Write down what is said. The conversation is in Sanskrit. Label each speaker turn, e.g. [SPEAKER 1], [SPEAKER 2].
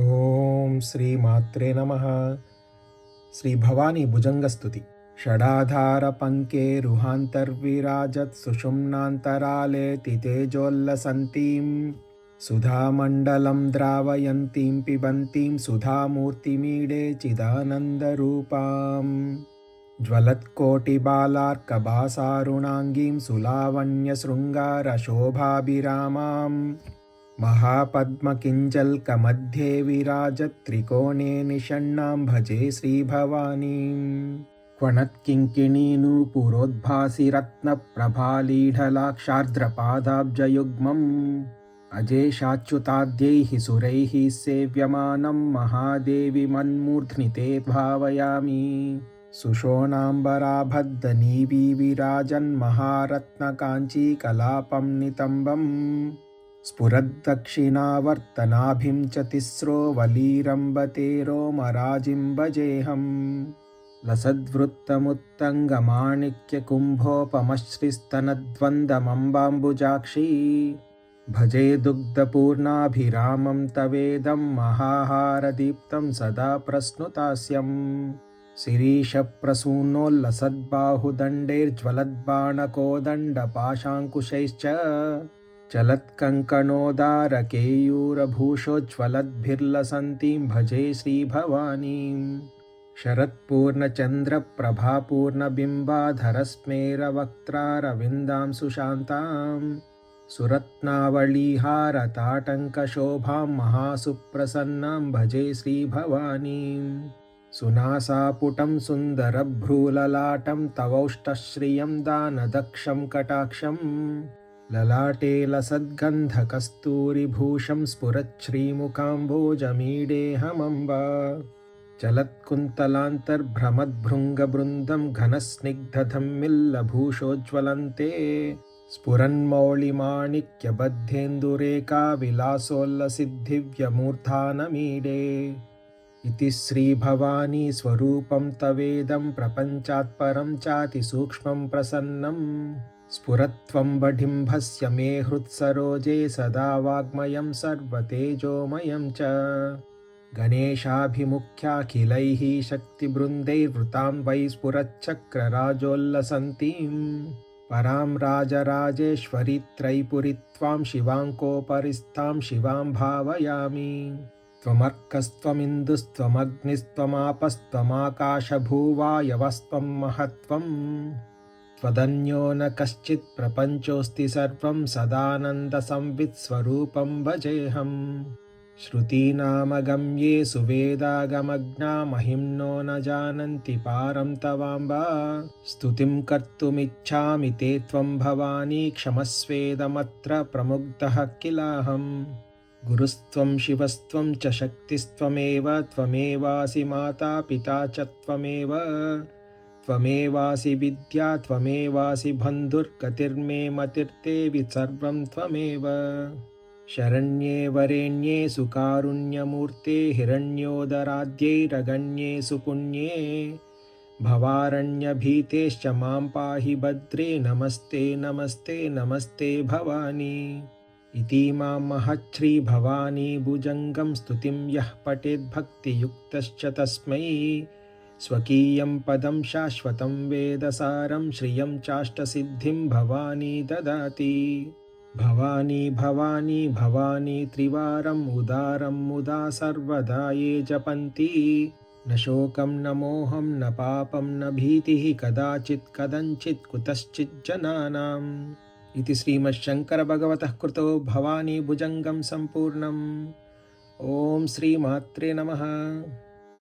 [SPEAKER 1] ఓం శ్రీ మాత్రే నమః. శ్రీ భవానీ భుజంగస్తుతి. షడాధార పంకేరుహాంతర్విరాజత్ సుషుమ్నాంతరాళే తితేజోల్లసంతీం సుధామండలం ద్రావయంతీం పిబంతీం సుధామూర్తిమీడే చిదానందరూపాం జ్వలత్కోటిబాలార్కభాసారుణాంగీం సులావణ్యశృంగారశోభాభిరామాం महापद्मकिञ्जल्कमध्ये विराजत्त्रिकोणे निषण्णां भजे श्रीभवानीं क्वणत्किङ्किणीनूपुरोद्भासिरत्नप्रभालीढलाक्षार्द्रपादाब्जयुग्मम् अजेशाच्युताद्यैः सुरैः सेव्यमानं महादेवी मन्मूर्ध्नि ते भावयामि सुषोणाम्बराभद्दनीवी विराजन्महारत्नकाञ्चीकलापं नितम्बम् स्फुरद्दक्षिणावर्तनाभिं च तिस्रो वलीरम्बते रोमराजिं भजेऽहम् लसद्वृत्तमुत्तङ्गमाणिक्यकुम्भोपमश्रिस्तनद्वन्द्वमम्बाम्बुजाक्षी भजे दुग्धपूर्णाभिरामं तवेदं महाहारदीप्तं सदा प्रस्नुतास्यम् शिरीशप्रसूनोल्लसद्बाहुदण्डैर्ज्वलद्बाणकोदण्डपाशाङ्कुशैश्च चलत्कङ्कणोदारकेयूरभूषोज्ज्वलद्भिर्लसन्तीं भजे श्रीभवानीं शरत्पूर्णचन्द्रप्रभापूर्णबिम्बाधरस्मेरवक्त्रारविन्दां सुशान्तां सुरत्नावलीहारताटङ्कशोभां महासुप्रसन्नां भजे श्रीभवानीं सुनासापुटं सुन्दरभ्रूललाटं तवौष्टश्रियं दानदक्षं कटाक्षं ललाटे लसद्गन्धकस्तूरिभूषं स्फुरच्छ्रीमुखाम्भोजमीडेऽहमम्ब चलत्कुन्तलान्तर्भ्रमद्भृङ्गबृन्दं घनस्निग्धधम्मिल्लभूषोज्ज्वलन्ते स्फुरन्मौलिमाणिक्यबद्धेन्दुरेकाविलासोल्लसिद्धिव्यमूर्धानमीडे इति श्रीभवानी स्वरूपं तवेदं प्रपञ्चात् परं चातिसूक्ष्मं प्रसन्नं स्फुरत्वं बडिम्भस्य मे हृत्सरोजे सदा वाग्मयं सर्वतेजोमयं च गणेशाभिमुख्याखिलैः शक्तिबृन्दैर्वृतां वै स्फुरच्चक्रराजोल्लसन्तीं परां राजराजेश्वरी त्रैपुरी त्वां शिवाङ्कोपरिस्थां शिवां भावयामि त्वमर्कस्त्वमिन्दुस्त्वमग्निस्त्वमापस्त्वमाकाशभूवायवस्त्वं महत्त्वम् त्वदन्यो न कश्चित् प्रपञ्चोऽस्ति सर्वं सदानन्दसंवित्स्वरूपं भजेऽहम् श्रुतीनामगम्येषु वेदागमज्ञा महिम्नो न जानन्ति पारं तवाम्बा स्तुतिं कर्तुमिच्छामि ते त्वं भवानी क्षमस्वेदमत्र प्रमुग्धः किलाहम् गुरुस्त्वं शिवस्त्वं च शक्तिस्त्वमेव त्वमेवासि माता पिता च त्वमेव त्वमेवासि विद्या त्वमेवासि बन्धुर्गतिर्मे मतिर्देवि सर्वं त्वमेव शरण्ये वरेण्ये सुकारुण्यमूर्ते हिरण्योदराद्यैरगण्ये सुपुण्ये भवारण्यभीतेश्च मां पाहि भद्रे नमस्ते नमस्ते नमस्ते भवानी इतीमां महच्छ्रीभवानी भुजङ्गं स्तुतिं यः पठेद्भक्तियुक्तश्च तस्मै स्वकीयं पदं शाश्वतं वेदसारं श्रियं चाष्टसिद्धिं भवानी ददाति भवानी भवानी भवानी त्रिवारम् उदारं मुदा सर्वदा ये जपन्ति न शोकं न मोहं न पापं न भीतिः कदाचित् कदञ्चित् कुतश्चित् जनानाम् इति श्रीमच्छङ्करभगवतः कृतो भवानी भुजङ्गं सम्पूर्णम्। ओम श्री मात्रे नमः।